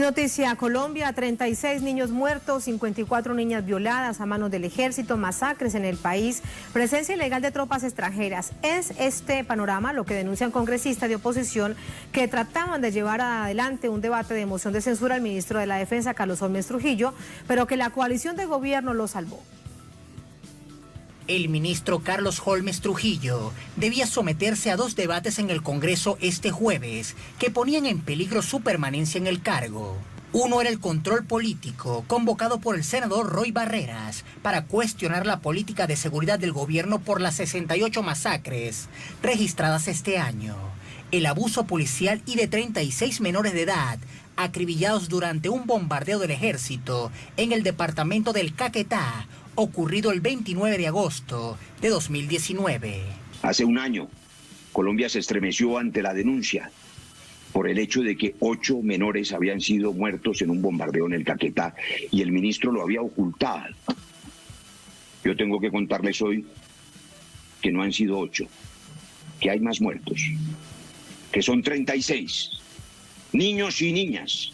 Noticia Colombia, 36 niños muertos, 54 niñas violadas a manos del ejército, masacres en el país, presencia ilegal de tropas extranjeras. Es este panorama lo que denuncian congresistas de oposición que trataban de llevar adelante un debate de moción de censura al ministro de la Defensa, Carlos Holmes Trujillo, pero que la coalición de gobierno lo salvó. El ministro Carlos Holmes Trujillo debía someterse a 2 debates en el Congreso este jueves que ponían en peligro su permanencia en el cargo. Uno era el control político, convocado por el senador Roy Barreras para cuestionar la política de seguridad del gobierno por las 68 masacres registradas este año. El abuso policial y de 36 menores de edad acribillados durante un bombardeo del ejército en el departamento del Caquetá, ocurrido el 29 de agosto de 2019. Hace un año, Colombia se estremeció ante la denuncia por el hecho de que 8 menores habían sido muertos en un bombardeo en el Caquetá y el ministro lo había ocultado. Yo tengo que contarles hoy que no han sido 8, que hay más muertos, que son 36 niños y niñas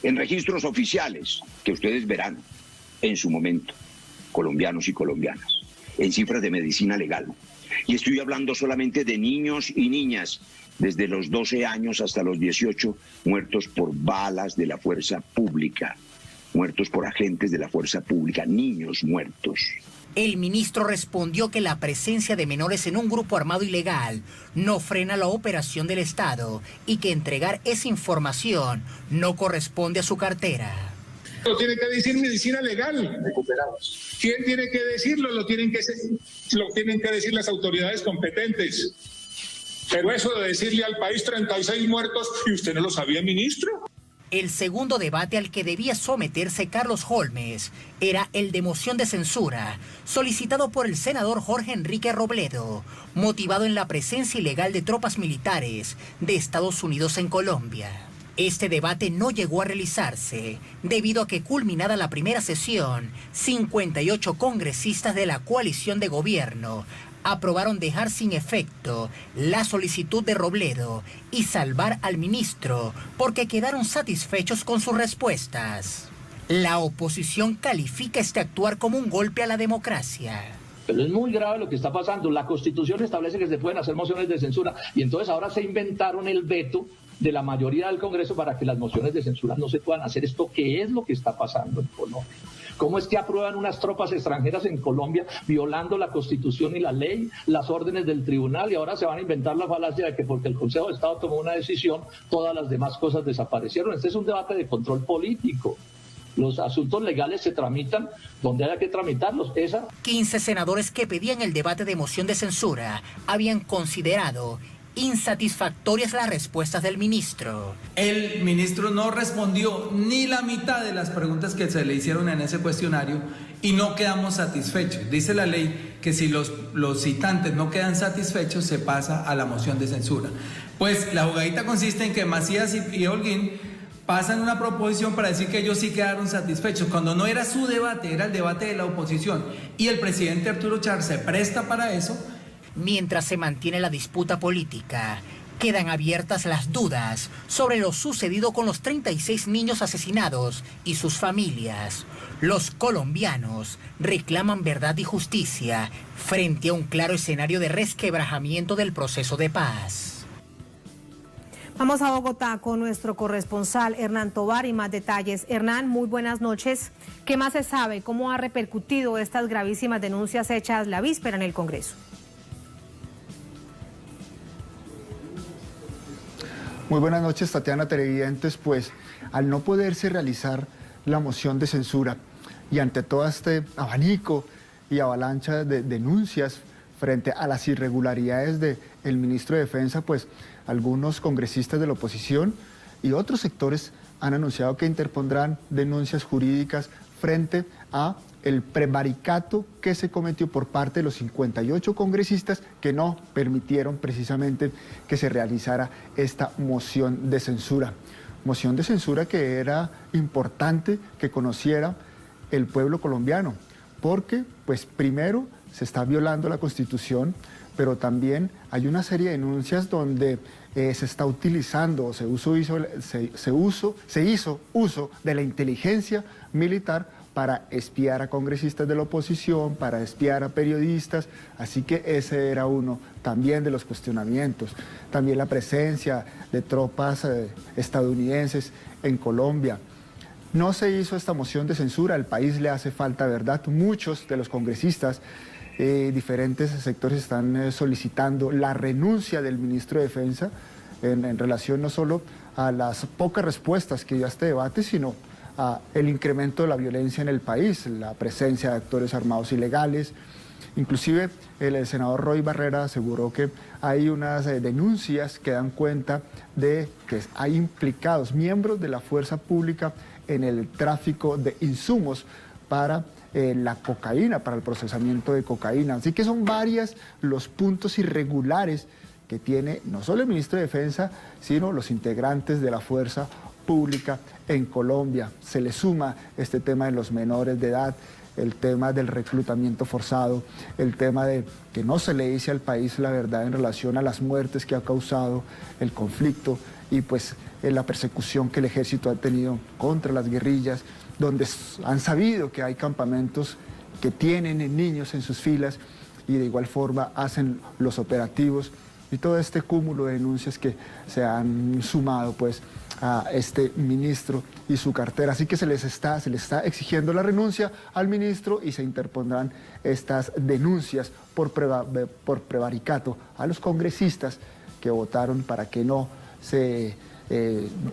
en registros oficiales que ustedes verán en su momento, colombianos y colombianas, en cifras de medicina legal. Y estoy hablando solamente de niños y niñas desde los 12 años hasta los 18 muertos por balas de la fuerza pública, muertos por agentes de la fuerza pública, niños muertos. El ministro respondió que la presencia de menores en un grupo armado ilegal no frena la operación del Estado y que entregar esa información no corresponde a su cartera. Lo tiene que decir medicina legal. Recuperados. ¿Quién tiene que decirlo? Lo tienen que decir las autoridades competentes. Pero eso de decirle al país 36 muertos, ¿y usted no lo sabía, ministro? El segundo debate al que debía someterse Carlos Holmes era el de moción de censura, solicitado por el senador Jorge Enrique Robledo, motivado en la presencia ilegal de tropas militares de Estados Unidos en Colombia. Este debate no llegó a realizarse debido a que, culminada la primera sesión, 58 congresistas de la coalición de gobierno aprobaron dejar sin efecto la solicitud de Robledo y salvar al ministro porque quedaron satisfechos con sus respuestas. La oposición califica este actuar como un golpe a la democracia. Pero es muy grave lo que está pasando. La Constitución establece que se pueden hacer mociones de censura y entonces ahora se inventaron el veto de la mayoría del Congreso para que las mociones de censura no se puedan hacer. ¿Esto qué es lo que está pasando en Colombia? ¿Cómo es que aprueban unas tropas extranjeras en Colombia violando la Constitución y la ley, las órdenes del tribunal, y ahora se van a inventar la falacia de que porque el Consejo de Estado tomó una decisión, todas las demás cosas desaparecieron? Este es un debate de control político. Los asuntos legales se tramitan donde haya que tramitarlos. 15 senadores que pedían el debate de moción de censura habían considerado insatisfactorias las respuestas del ministro. El ministro no respondió ni la mitad de las preguntas que se le hicieron en ese cuestionario y no quedamos satisfechos. Dice la ley que si los citantes no quedan satisfechos se pasa a la moción de censura. Pues la jugadita consiste en que Macías y Holguín pasan una proposición para decir que ellos sí quedaron satisfechos, cuando no era su debate, era el debate de la oposición, y el presidente Arturo Char se presta para eso. Mientras se mantiene la disputa política, quedan abiertas las dudas sobre lo sucedido con los 36 niños asesinados y sus familias. Los colombianos reclaman verdad y justicia frente a un claro escenario de resquebrajamiento del proceso de paz. Vamos a Bogotá con nuestro corresponsal Hernán Tovar y más detalles. Hernán, muy buenas noches. ¿Qué más se sabe? ¿Cómo ha repercutido estas gravísimas denuncias hechas la víspera en el Congreso? Muy buenas noches, Tatiana, televidentes. Pues al no poderse realizar la moción de censura y ante todo este abanico y avalancha de denuncias frente a las irregularidades del ministro de Defensa, pues algunos congresistas de la oposición y otros sectores han anunciado que interpondrán denuncias jurídicas frente a el prevaricato que se cometió por parte de los 58 congresistas que no permitieron precisamente que se realizara esta moción de censura. Moción de censura que era importante que conociera el pueblo colombiano, porque pues primero se está violando la Constitución, pero también hay una serie de denuncias donde se está utilizando o se hizo uso de la inteligencia militar para espiar a congresistas de la oposición, para espiar a periodistas, así que ese era uno también de los cuestionamientos. También la presencia de tropas estadounidenses en Colombia. No se hizo esta moción de censura, al país le hace falta verdad. Muchos de los congresistas, diferentes sectores están solicitando la renuncia del ministro de Defensa en relación no solo a las pocas respuestas que dio a este debate, sino a el incremento de la violencia en el país, la presencia de actores armados ilegales. Inclusive el senador Roy Barrera aseguró que hay unas denuncias que dan cuenta de que hay implicados miembros de la fuerza pública en el tráfico de insumos para la cocaína, para el procesamiento de cocaína. Así que son varios los puntos irregulares que tiene no solo el ministro de Defensa, sino los integrantes de la fuerza pública en Colombia. Se le suma este tema de los menores de edad, el tema del reclutamiento forzado, el tema de que no se le dice al país la verdad en relación a las muertes que ha causado el conflicto y pues la persecución que el ejército ha tenido contra las guerrillas, donde han sabido que hay campamentos que tienen niños en sus filas y de igual forma hacen los operativos y todo este cúmulo de denuncias que se han sumado pues a este ministro y su cartera. Así que se le está exigiendo la renuncia al ministro y se interpondrán estas denuncias por prevaricato a los congresistas que votaron para que no se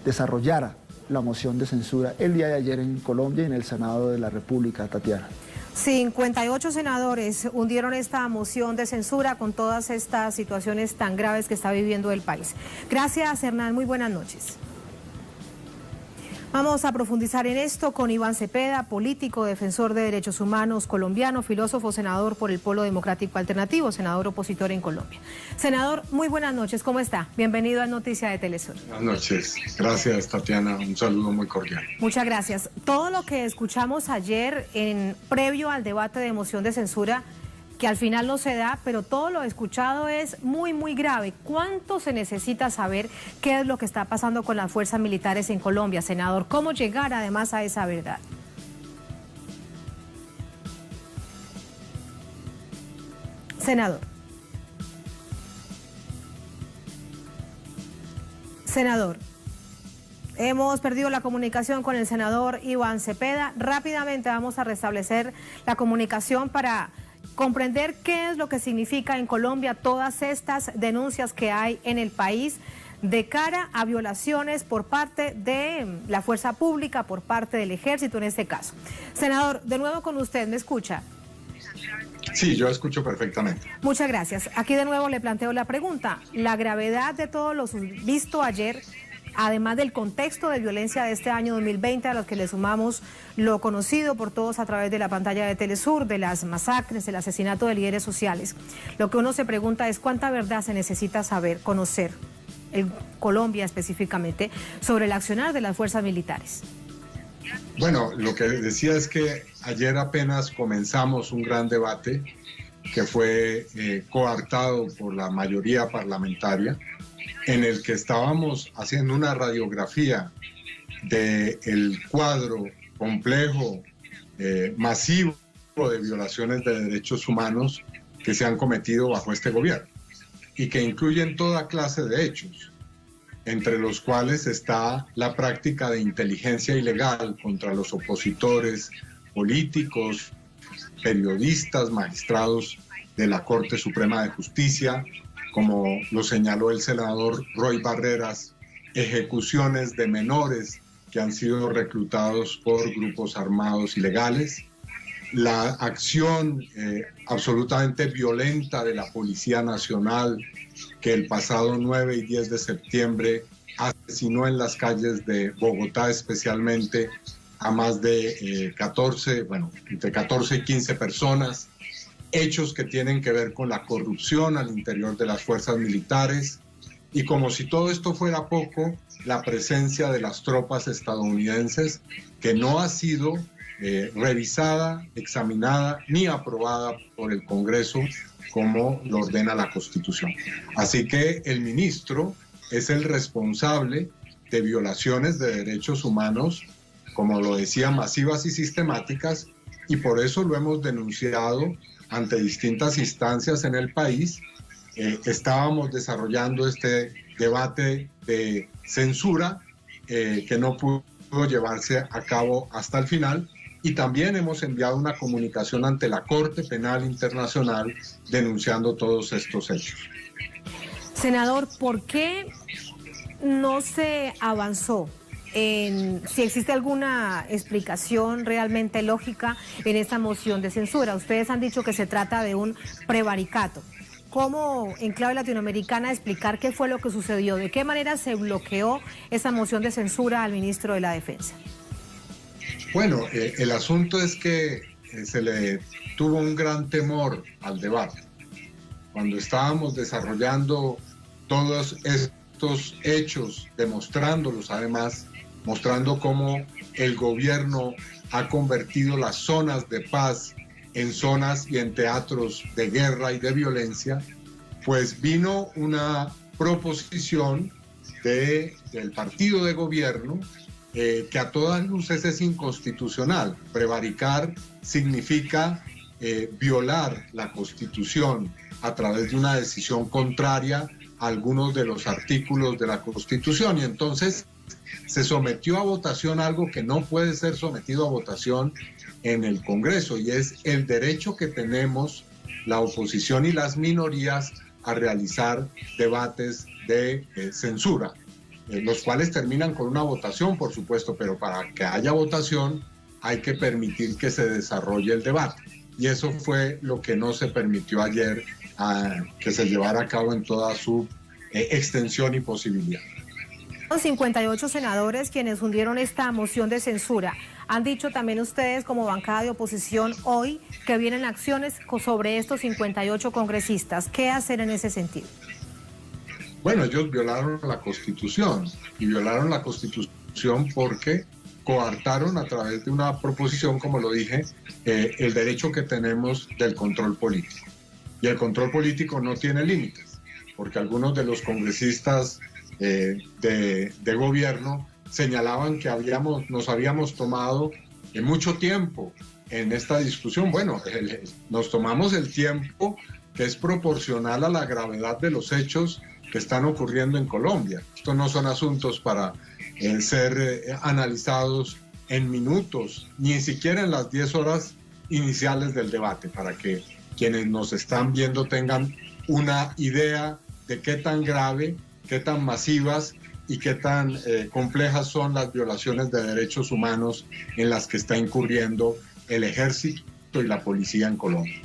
desarrollara la moción de censura el día de ayer en Colombia y en el Senado de la República, Tatiana. 58 senadores hundieron esta moción de censura con todas estas situaciones tan graves que está viviendo el país. Gracias, Hernán. Muy buenas noches. Vamos a profundizar en esto con Iván Cepeda, político, defensor de derechos humanos colombiano, filósofo, senador por el Polo Democrático Alternativo, senador opositor en Colombia. Senador, muy buenas noches, ¿cómo está? Bienvenido a Noticia de Telesur. Buenas noches, gracias Tatiana, un saludo muy cordial. Muchas gracias. Todo lo que escuchamos ayer previo al debate de moción de censura, que al final no se da, pero todo lo escuchado es muy, muy grave. ¿Cuánto se necesita saber qué es lo que está pasando con las fuerzas militares en Colombia, senador? ¿Cómo llegar además a esa verdad? Senador. Senador. Hemos perdido la comunicación con el senador Iván Cepeda. Rápidamente vamos a restablecer la comunicación para comprender qué es lo que significa en Colombia todas estas denuncias que hay en el país de cara a violaciones por parte de la fuerza pública, por parte del ejército en este caso. Senador, de nuevo con usted, ¿me escucha? Sí, yo escucho perfectamente. Muchas gracias. Aquí de nuevo le planteo la pregunta. La gravedad de todo lo visto ayer, además del contexto de violencia de este año 2020, a los que le sumamos lo conocido por todos a través de la pantalla de Telesur, de las masacres, del asesinato de líderes sociales. Lo que uno se pregunta es cuánta verdad se necesita saber, conocer, en Colombia específicamente, sobre el accionar de las fuerzas militares. Bueno, lo que decía es que ayer apenas comenzamos un gran debate que fue coartado por la mayoría parlamentaria, en el que estábamos haciendo una radiografía del cuadro complejo, masivo de violaciones de derechos humanos que se han cometido bajo este gobierno y que incluyen toda clase de hechos, entre los cuales está la práctica de inteligencia ilegal contra los opositores políticos, periodistas, magistrados de la Corte Suprema de Justicia, como lo señaló el senador Roy Barreras, ejecuciones de menores que han sido reclutados por grupos armados ilegales, la acción absolutamente violenta de la Policía Nacional que el pasado 9 y 10 de septiembre asesinó en las calles de Bogotá especialmente a más de entre 14 y 15 personas, hechos que tienen que ver con la corrupción al interior de las fuerzas militares y como si todo esto fuera poco, la presencia de las tropas estadounidenses que no ha sido revisada, examinada ni aprobada por el Congreso como lo ordena la Constitución. Así que el ministro es el responsable de violaciones de derechos humanos, como lo decía, masivas y sistemáticas, y por eso lo hemos denunciado ante distintas instancias en el país. Estábamos desarrollando este debate de censura que no pudo llevarse a cabo hasta el final, y también hemos enviado una comunicación ante la Corte Penal Internacional denunciando todos estos hechos. Senador, ¿por qué no se avanzó si existe alguna explicación realmente lógica en esta moción de censura? Ustedes han dicho que se trata de un prevaricato. ¿Cómo, en clave latinoamericana, explicar qué fue lo que sucedió? ¿De qué manera se bloqueó esa moción de censura al ministro de la Defensa? Bueno, el asunto es que se le tuvo un gran temor al debate. Cuando estábamos desarrollando todos estos hechos, demostrándolos además, mostrando cómo el gobierno ha convertido las zonas de paz en zonas y en teatros de guerra y de violencia, pues vino una proposición del partido de gobierno que a todas luces es inconstitucional. Prevaricar significa violar la Constitución a través de una decisión contraria a algunos de los artículos de la Constitución, y entonces se sometió a votación algo que no puede ser sometido a votación en el Congreso, y es el derecho que tenemos la oposición y las minorías a realizar debates de censura, los cuales terminan con una votación, por supuesto, pero para que haya votación hay que permitir que se desarrolle el debate. Y eso fue lo que no se permitió ayer que se llevara a cabo en toda su extensión y posibilidad. Los 58 senadores quienes hundieron esta moción de censura. Han dicho también ustedes como bancada de oposición hoy que vienen acciones sobre estos 58 congresistas. ¿Qué hacer en ese sentido? Bueno, ellos violaron la Constitución, y violaron la Constitución porque coartaron a través de una proposición, como lo dije, el derecho que tenemos del control político. Y el control político no tiene límites, porque algunos de los congresistas de gobierno señalaban que nos habíamos tomado mucho tiempo en esta discusión. Bueno, nos tomamos el tiempo que es proporcional a la gravedad de los hechos que están ocurriendo en Colombia. Estos no son asuntos para ser analizados en minutos, ni siquiera en las 10 horas iniciales del debate, para que quienes nos están viendo tengan una idea de qué tan grave, qué tan masivas y qué tan complejas son las violaciones de derechos humanos en las que está incurriendo el ejército y la policía en Colombia.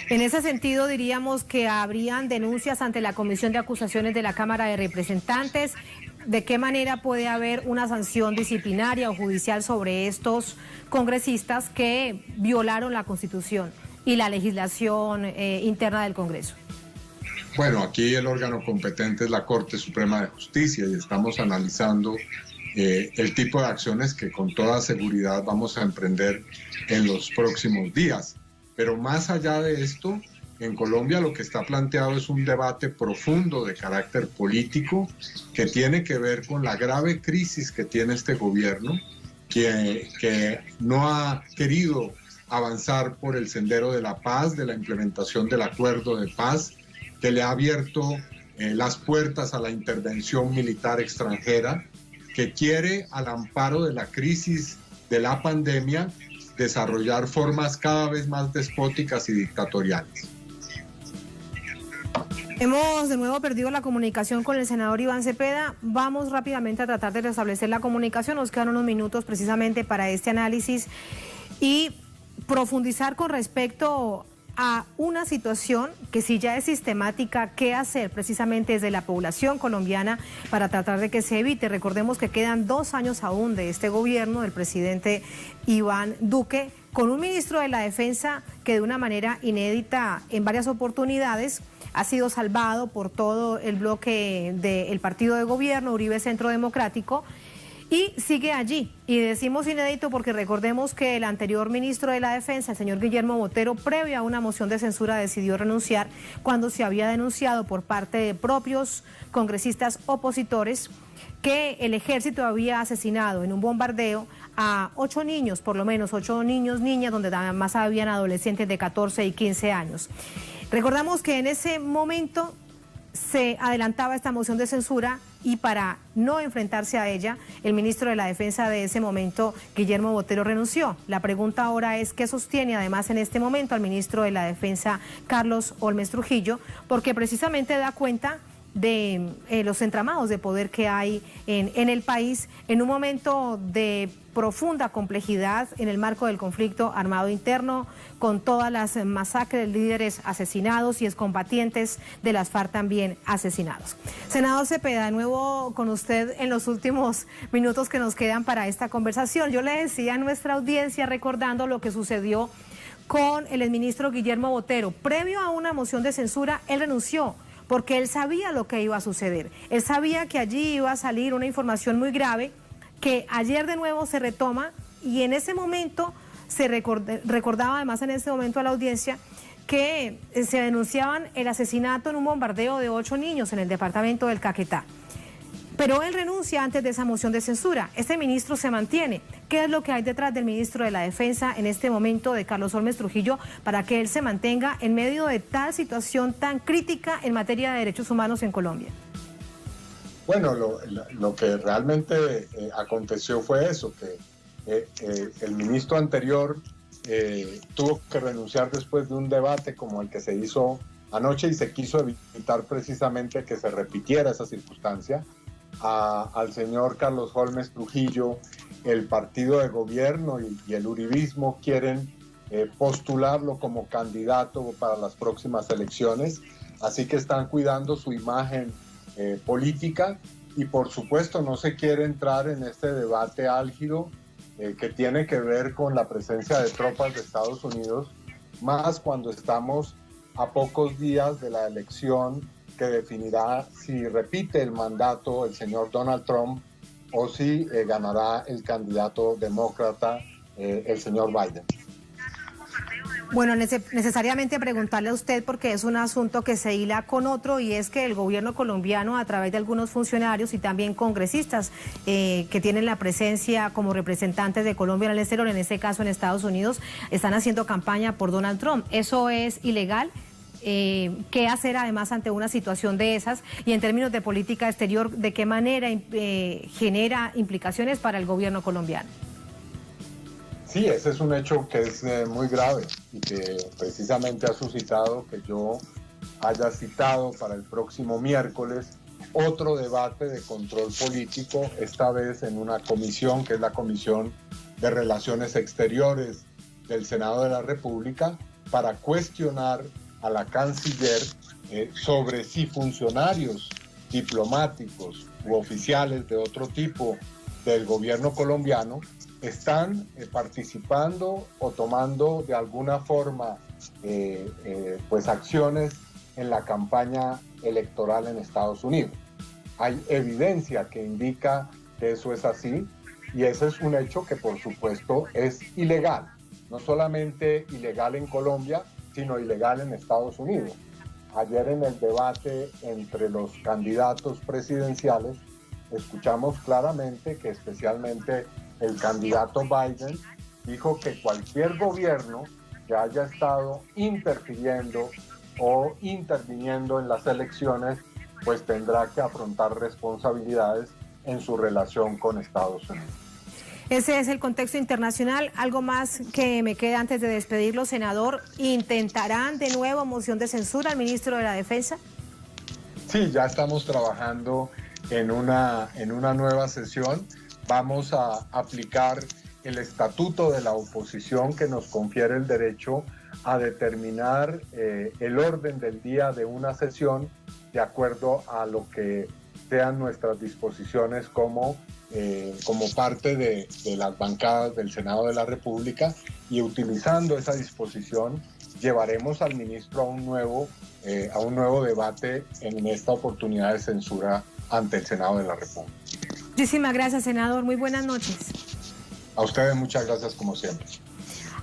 En ese sentido, diríamos que habrían denuncias ante la Comisión de Acusaciones de la Cámara de Representantes. ¿De qué manera puede haber una sanción disciplinaria o judicial sobre estos congresistas que violaron la Constitución y la legislación interna del Congreso? Bueno, aquí el órgano competente es la Corte Suprema de Justicia, y estamos analizando el tipo de acciones que con toda seguridad vamos a emprender en los próximos días. Pero más allá de esto, en Colombia lo que está planteado es un debate profundo de carácter político que tiene que ver con la grave crisis que tiene este gobierno, que no ha querido avanzar por el sendero de la paz, de la implementación del acuerdo de paz, que le ha abierto las puertas a la intervención militar extranjera, que quiere, al amparo de la crisis de la pandemia, desarrollar formas cada vez más despóticas y dictatoriales. Hemos de nuevo perdido la comunicación con el senador Iván Cepeda. Vamos rápidamente a tratar de restablecer la comunicación. Nos quedan unos minutos precisamente para este análisis y profundizar con respecto a una situación que si ya es sistemática, ¿qué hacer precisamente desde la población colombiana para tratar de que se evite? Recordemos que quedan 2 años aún de este gobierno del presidente Iván Duque, con un ministro de la Defensa que de una manera inédita en varias oportunidades ha sido salvado por todo el bloque del partido de gobierno, Uribe Centro Democrático, Y sigue allí, y decimos inédito porque recordemos que el anterior ministro de la Defensa, el señor Guillermo Botero, previo a una moción de censura decidió renunciar cuando se había denunciado por parte de propios congresistas opositores que el ejército había asesinado en un bombardeo a 8 niños, por lo menos 8 niños, niñas, donde además habían adolescentes de 14 y 15 años. Recordamos que en ese momento se adelantaba esta moción de censura y para no enfrentarse a ella, el ministro de la Defensa de ese momento, Guillermo Botero, renunció. La pregunta ahora es qué sostiene además en este momento al ministro de la Defensa, Carlos Holmes Trujillo, porque precisamente da cuenta de los entramados de poder que hay en el país en un momento de profunda complejidad en el marco del conflicto armado interno, con todas las masacres, líderes asesinados y excombatientes de las FARC también asesinados. Senador Cepeda, de nuevo con usted en los últimos minutos que nos quedan para esta conversación. Yo le decía a nuestra audiencia, recordando lo que sucedió con el exministro Guillermo Botero, previo a una moción de censura, él renunció, porque él sabía lo que iba a suceder. Él sabía que allí iba a salir una información muy grave, que ayer de nuevo se retoma, y en ese momento se recordaba además en ese momento a la audiencia que se denunciaban el asesinato en un bombardeo de 8 niños en el departamento del Caquetá. Pero él renuncia antes de esa moción de censura. Este ministro se mantiene. ¿Qué es lo que hay detrás del ministro de la Defensa en este momento, de Carlos Holmes Trujillo, para que él se mantenga en medio de tal situación tan crítica en materia de derechos humanos en Colombia? Bueno, lo que realmente aconteció fue eso, que el ministro anterior tuvo que renunciar después de un debate como el que se hizo anoche, y se quiso evitar precisamente que se repitiera esa circunstancia. Al señor Carlos Holmes Trujillo, el partido de gobierno y el uribismo quieren postularlo como candidato para las próximas elecciones, así que están cuidando su imagen política, y por supuesto no se quiere entrar en este debate álgido que tiene que ver con la presencia de tropas de Estados Unidos, más cuando estamos a pocos días de la elección que definirá si repite el mandato el señor Donald Trump o si ganará el candidato demócrata, el señor Biden. Bueno, necesariamente preguntarle a usted, porque es un asunto que se hila con otro, y es que el gobierno colombiano, a través de algunos funcionarios y también congresistas que tienen la presencia como representantes de Colombia en el exterior, en este caso en Estados Unidos, están haciendo campaña por Donald Trump. ¿Eso es ilegal? ¿Qué hacer además ante una situación de esas? Y en términos de política exterior, ¿de qué manera genera implicaciones para el gobierno colombiano? Sí, ese es un hecho que es muy grave y que precisamente ha suscitado que yo haya citado para el próximo miércoles otro debate de control político, esta vez en una comisión que es la Comisión de Relaciones Exteriores del Senado de la República, para cuestionar a la canciller sobre si funcionarios diplomáticos u oficiales de otro tipo del gobierno colombiano están participando o tomando de alguna forma pues acciones en la campaña electoral en Estados Unidos. Hay evidencia que indica que eso es así, y ese es un hecho que por supuesto es ilegal, no solamente ilegal en Colombia, sino ilegal en Estados Unidos. Ayer en el debate entre los candidatos presidenciales escuchamos claramente que especialmente el candidato Biden dijo que cualquier gobierno que haya estado interfiriendo o interviniendo en las elecciones, pues tendrá que afrontar responsabilidades en su relación con Estados Unidos. Ese es el contexto internacional. ¿Algo más que me queda antes de despedirlo, senador? ¿Intentarán de nuevo moción de censura al ministro de la Defensa? Sí, ya estamos trabajando en una nueva sesión. Vamos a aplicar el estatuto de la oposición, que nos confiere el derecho a determinar el orden del día de una sesión de acuerdo a lo que sean nuestras disposiciones como parte de las bancadas del Senado de la República, y utilizando esa disposición llevaremos al ministro a un nuevo debate en esta oportunidad de censura ante el Senado de la República. Muchísimas gracias, senador. Muy buenas noches. A ustedes muchas gracias como siempre.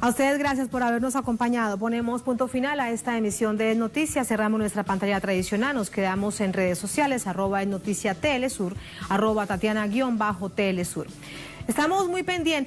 A ustedes gracias por habernos acompañado. Ponemos punto final a esta emisión de Noticias. Cerramos nuestra pantalla tradicional. Nos quedamos en redes sociales, @Noticia Telesur, @Tatiana_Telesur. Estamos muy pendientes.